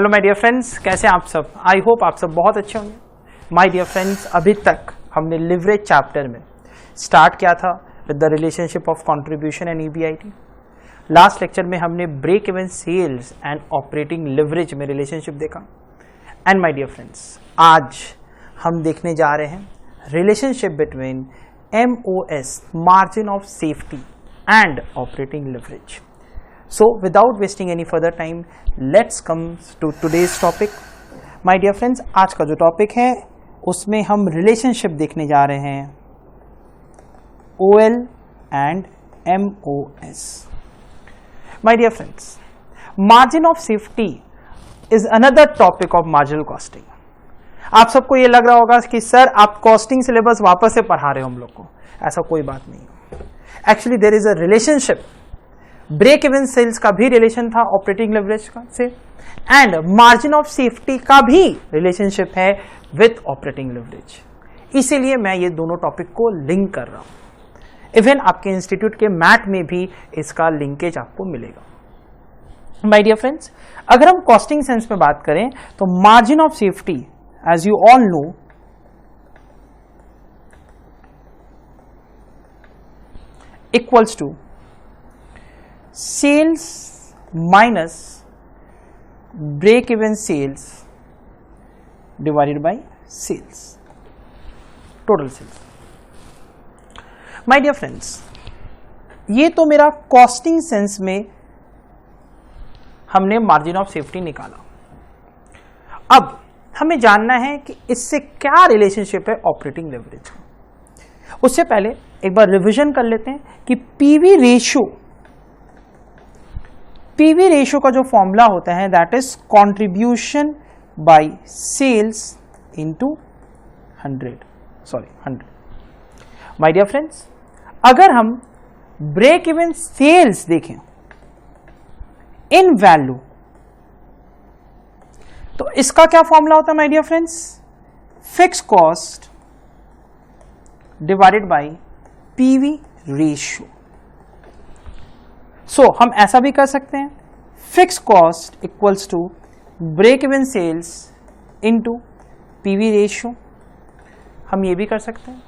Hello my dear friends, कैसे हैं आप सब? आई होप आप सब बहुत अच्छे होंगे। माय डियर फ्रेंड्स, अभी तक हमने लिवरेज चैप्टर में स्टार्ट किया था with the relationship of contribution and EBIT. Last lecture में हमने break even sales and operating leverage में रिलेशनशिप देखा। एंड माय डियर फ्रेंड्स, आज हम देखने जा रहे हैं relationship between MOS, margin of safety, and operating leverage. So without wasting any further time, let's come to today's topic. My dear friends, आज का जो टॉपिक है उसमें हम रिलेशनशिप देखने जा रहे हैं OL and MOS. My dear friends, margin of safety is another topic of marginal costing. आप सबको ये लग रहा होगा कि सर आप कॉस्टिंग सिलेबस वापस से पढ़ा रहे हो हम लोग को। ऐसा कोई बात नहीं। Actually there is a relationship. Break even sales का भी रिलेशन था ऑपरेटिंग लिवरेज का से, एंड मार्जिन ऑफ सेफ्टी का भी रिलेशनशिप है विथ ऑपरेटिंग लिवरेज। इसीलिए मैं ये दोनों टॉपिक को लिंक कर रहा हूं। इवन आपके इंस्टीट्यूट के मैट में भी इसका लिंकेज आपको मिलेगा। माय डियर फ्रेंड्स, अगर हम कॉस्टिंग सेंस में बात करें तो margin of safety, as you all know, equals to sales minus break even sales divided by sales, total sales. My dear friends, ये तो मेरा कॉस्टिंग सेंस में हमने मार्जिन ऑफ सेफ्टी निकाला। अब हमें जानना है कि इससे क्या रिलेशनशिप है ऑपरेटिंग लिवरेज का। उससे पहले एक बार रिवीजन कर लेते हैं कि पीवी रेशियो का जो फॉर्मूला होता है that is contribution by sales into 100। My dear friends, अगर हम ब्रेक इवन सेल्स देखें इन वैल्यू, तो इसका क्या फॉर्मूला होता है my dear friends? Fix cost divided by PV ratio. So हम ऐसा भी कर सकते हैं, fix cost equals to break even sales into PV ratio. हम ये भी कर सकते हैं।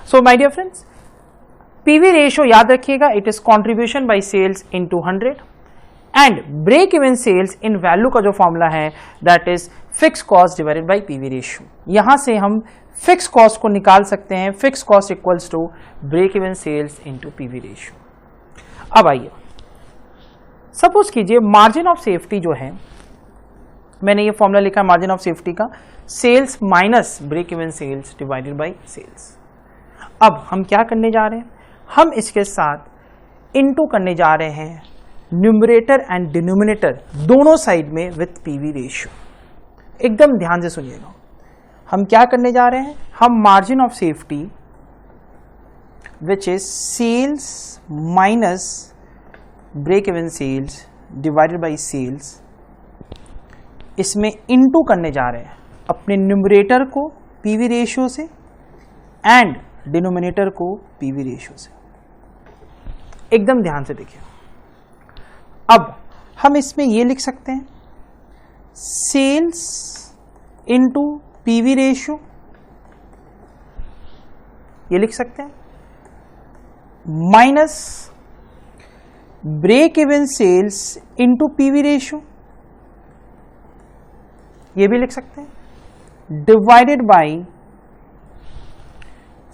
So my dear friends, PV ratio याद रखिएगा, it is contribution by sales into 100, and break even sales in value का जो फॉर्मूला है that is fix cost divided by PV ratio. यहां से हम फिक्स कॉस्ट को निकाल सकते हैं। Fix cost equals to break even sales into PV ratio. अब आइए, सपोज कीजिए मार्जिन ऑफ सेफ्टी जो है, मैंने ये फॉर्मूला लिखा है मार्जिन ऑफ सेफ्टी का, sales minus break even sales divided by sales. अब हम क्या करने जा रहे हैं? हम इसके साथ इनटू करने जा रहे हैं न्यूमरेटर एंड डिनोमिनेटर दोनों साइड में विथ पीवी रेशियो। एकदम ध्यान से सुनिएगा। हम क्या करने जा रहे हैं? हम margin of safety which is sales minus break even sales divided by sales, इसमें इनटू करने जा रहे हैं अपने न्यूमरेटर को पीवी रेशियो से एंड डिनोमिनेटर को पीवी रेशियो से। एकदम ध्यान से देखिए। अब हम इसमें ये लिख सकते हैं सेल्स इनटू पीवी रेशियो, ये लिख सकते हैं, minus break even sales into PV ratio, ये भी लिख सकते हैं, divided by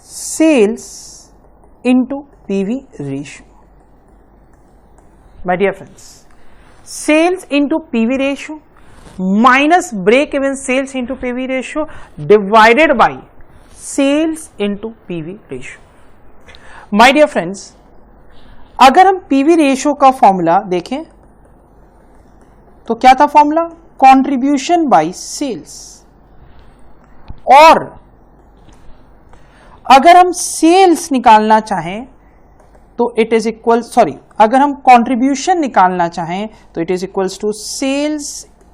sales into PV ratio. My dear friends, sales into PV ratio minus break even sales into PV ratio divided by sales into PV ratio. My dear friends, अगर हम PV ratio का formula देखें तो क्या था formula? Contribution by sales. और अगर हम सेल्स निकालना चाहें तो इट इज इक्वल, सॉरी, अगर हम कंट्रीब्यूशन निकालना चाहें तो it is equals to sales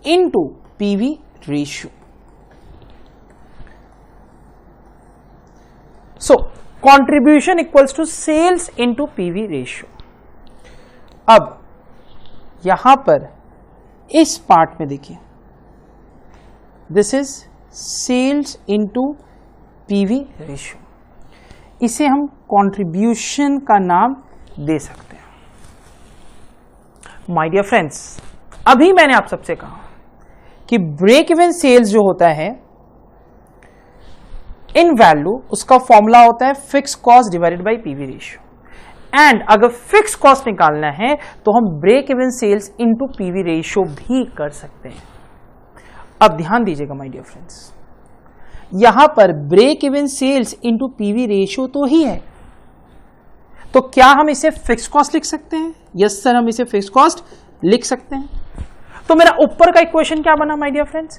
into PV ratio. So contribution equals to sales into PV ratio. अब यहां पर इस पार्ट में देखिए, this is sales into PV ratio. इसे हम कंट्रीब्यूशन का नाम दे सकते हैं। माय डियर फ्रेंड्स, अभी मैंने आप सबसे कहा कि ब्रेक इवन सेल्स जो होता है इन वैल्यू, उसका फॉर्मूला होता है fix cost divided by PV ratio. And अगर फिक्स कॉस्ट निकालना है तो हम break even sales into PV ratio भी कर सकते हैं। अब ध्यान दीजिएगा माय डियर फ्रेंड्स, यहां पर break even sales into PV ratio तो ही है, तो क्या हम इसे फिक्स कॉस्ट लिख सकते हैं? यस सर, हम इसे फिक्स कॉस्ट लिख सकते हैं। तो मेरा ऊपर का इक्वेशन क्या बना my dear friends?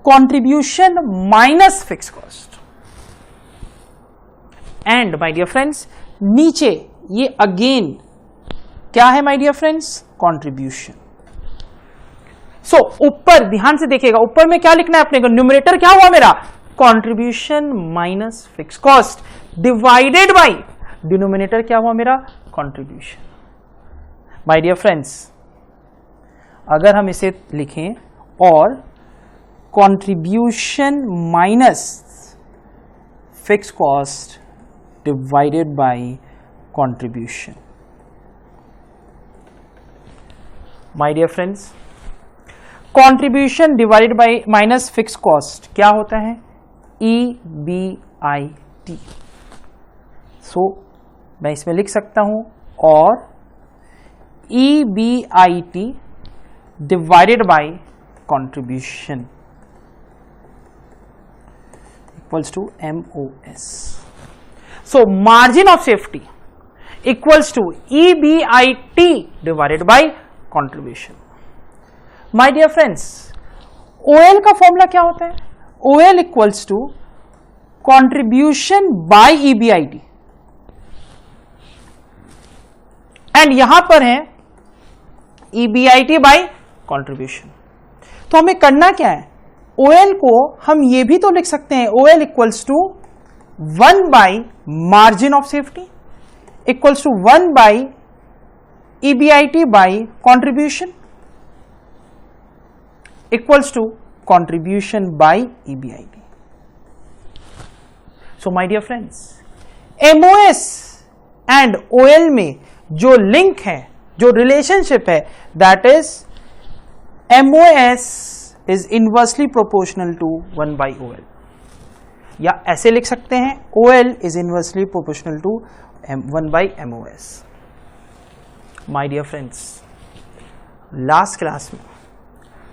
Contribution minus fix cost. And my dear friends, नीचे ये अगेन क्या है my dear friends? Contribution. So ऊपर ध्यान से देखिएगा, ऊपर में क्या लिखना है अपने को? न्यूमरेटर क्या हुआ मेरा? Contribution minus fix cost divided by denominator क्या हुआ मेरा? कंट्रीब्यूशन। माय डियर फ्रेंड्स, अगर हम इसे लिखें और contribution minus fix cost divided by contribution. My dear friends, contribution divided by minus fix cost क्या होता है? EBIT। सो मैं इसमें लिख सकता हूं और EBIT divided by contribution equals to MOS। So margin of safety equals to EBIT divided by contribution. My dear friends, OL का फॉर्मूला क्या होता है? OL equals to contribution by EBIT। And यहां पर है EBIT बाय कंट्रीब्यूशन। तो हमें करना क्या है? OL को हम ये भी तो लिख सकते हैं, OL equals to 1 by margin of safety equals to 1 by EBIT by contribution equals to contribution by EBIT। So my dear friends, MOS and OL में जो लिंक है, जो रिलेशनशिप है, that is MOS is inversely proportional to 1 by OL। या ऐसे लिख सकते हैं, OL is inversely proportional to 1 by MOS। My dear friends, last class में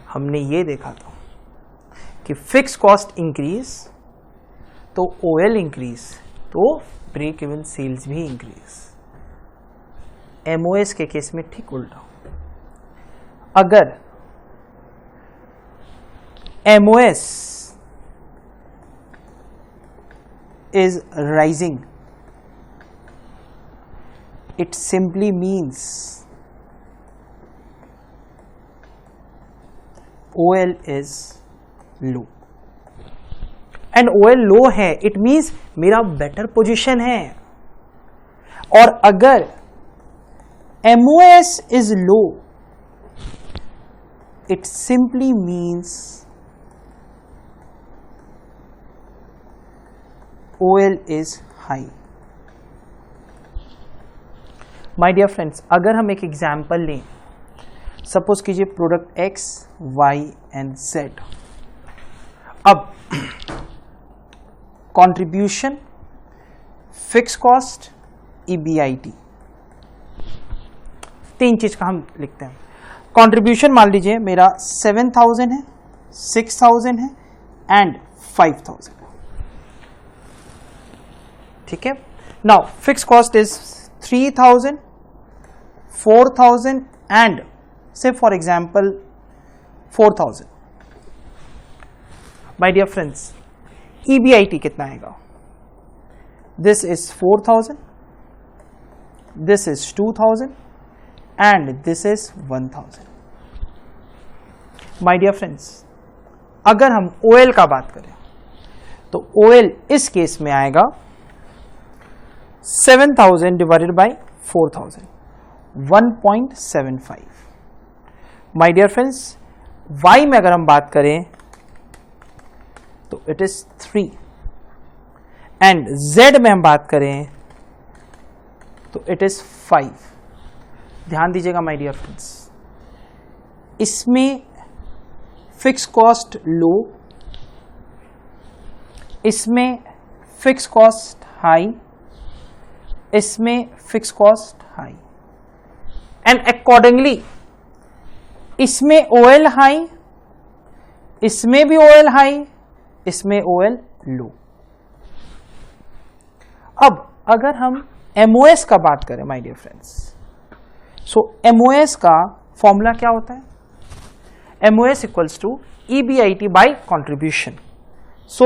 हमने ये देखा था कि फिक्स कॉस्ट इंक्रीज तो OL इंक्रीज तो ब्रेक इवन सेल्स भी इंक्रीज। MOS के केस में ठीक उल्टा, अगर MOS is rising, it simply means OL is low। And OL लो है, इट मीन्स मेरा बेटर पोजीशन है। और अगर MOS is low, it simply means OL is high। My dear friends, अगर हम एक एग्जाम्पल लें, सपोज कीजिए product X, Y and Z। अब कंट्रीब्यूशन, फिक्स कॉस्ट, EBIT, तीन चीज का हम लिखते हैं। कंट्रीब्यूशन मान लीजिए मेरा 7,000 है, 6,000 है एंड 5,000। ठीक है। Now fix cost is 3,000, 4,000 and से for example 4,000। My dear friends, EBIT कितना आएगा? This is 4,000, this is 2,000 and this is 1,000। My dear friends, अगर हम OL का बात करें तो OL इस केस में आएगा 7,000 divided by 4,000, 1.75। My dear friends, Y में अगर हम बात करें तो इट इज 3 एंड Z में हम बात करें तो इट इज 5। ध्यान दीजिएगा माय डियर फ्रेंड्स, इसमें फिक्स कॉस्ट लो, इसमें फिक्स कॉस्ट हाई, इसमें fix cost high and accordingly इसमें OL हाई, इसमें भी OL हाई, इसमें OL लो। अब अगर हम MOS का बात करें my dear friends, so MOS का फॉर्मूला क्या होता है? MOS equals to EBIT by contribution. So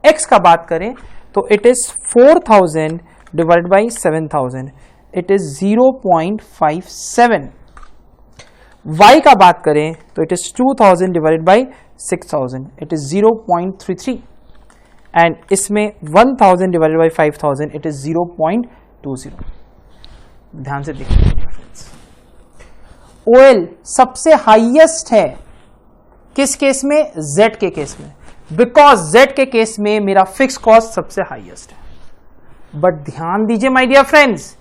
X का बात करें तो it is 4000 divide by 7000, it is 0.57। Y का बात करें तो it is 2000 divided by 6000, it is 0.33 and इसमें 1000 डिवाइडेड बाई 5000, इट इज 0.20। ध्यान से देखिए फ्रेंड्स, OL सबसे हाईएस्ट है किस केस में? Z के केस में, बिकॉज Z के केस में मेरा फिक्स कॉस्ट सबसे हाईएस्ट है। बट ध्यान दीजिए माय डियर फ्रेंड्स,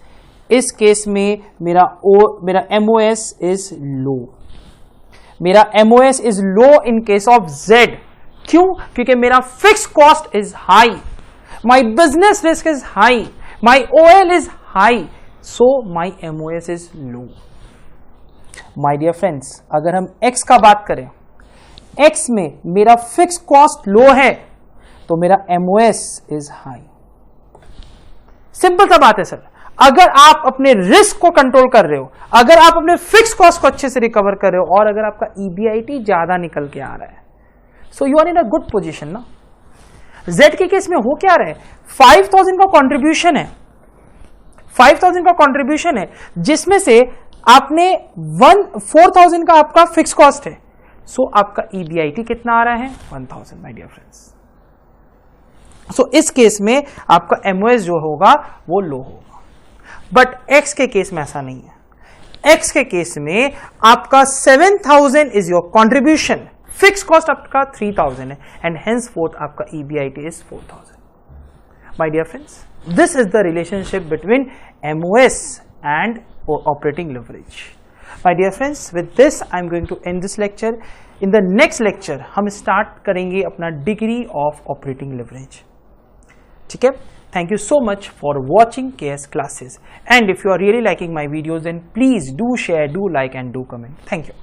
इस केस में मेरा MOS इज लो, मेरा MOS is low in case of Z। क्यों? क्योंकि मेरा fix cost is high, my business risk is high, my OL is high, so my MOS is low. My dear friends, अगर हम X का बात करें, X में मेरा फिक्स कॉस्ट लो है तो मेरा MOS इज हाई। सिंपल सा बात है सर, अगर आप अपने रिस्क को कंट्रोल कर रहे हो, अगर आप अपने फिक्स कॉस्ट को अच्छे से रिकवर कर रहे हो और अगर आपका EBIT ज्यादा निकल के आ रहा है, so you are in a good position ना। Z के केस में हो क्या रहा है? 5000 का कंट्रीब्यूशन है, 5000 का कंट्रीब्यूशन है, जिसमें से आपने 4000 का आपका फिक्स कॉस्ट है, सो आपका EBIT कितना आ रहा है? 1000 माय डियर फ्रेंड्स। सो इस केस में आपका MOS जो होगा वो लो होगा। बट X के केस में ऐसा नहीं है। X के केस में आपका 7000 is your contribution, fix cost आपका 3000 है एंड हेंस फोर्थ आपका EBIT is 4000। My dear friends, this is the relationship between MOS and operating leverage. My dear friends, with this I am going to end this lecture. In the next lecture हम start करेंगे अपना degree of operating leverage. ठीक है? Thank you so much for watching KS classes. And if you are really liking my videos, then please do share, do like and do comment. Thank you.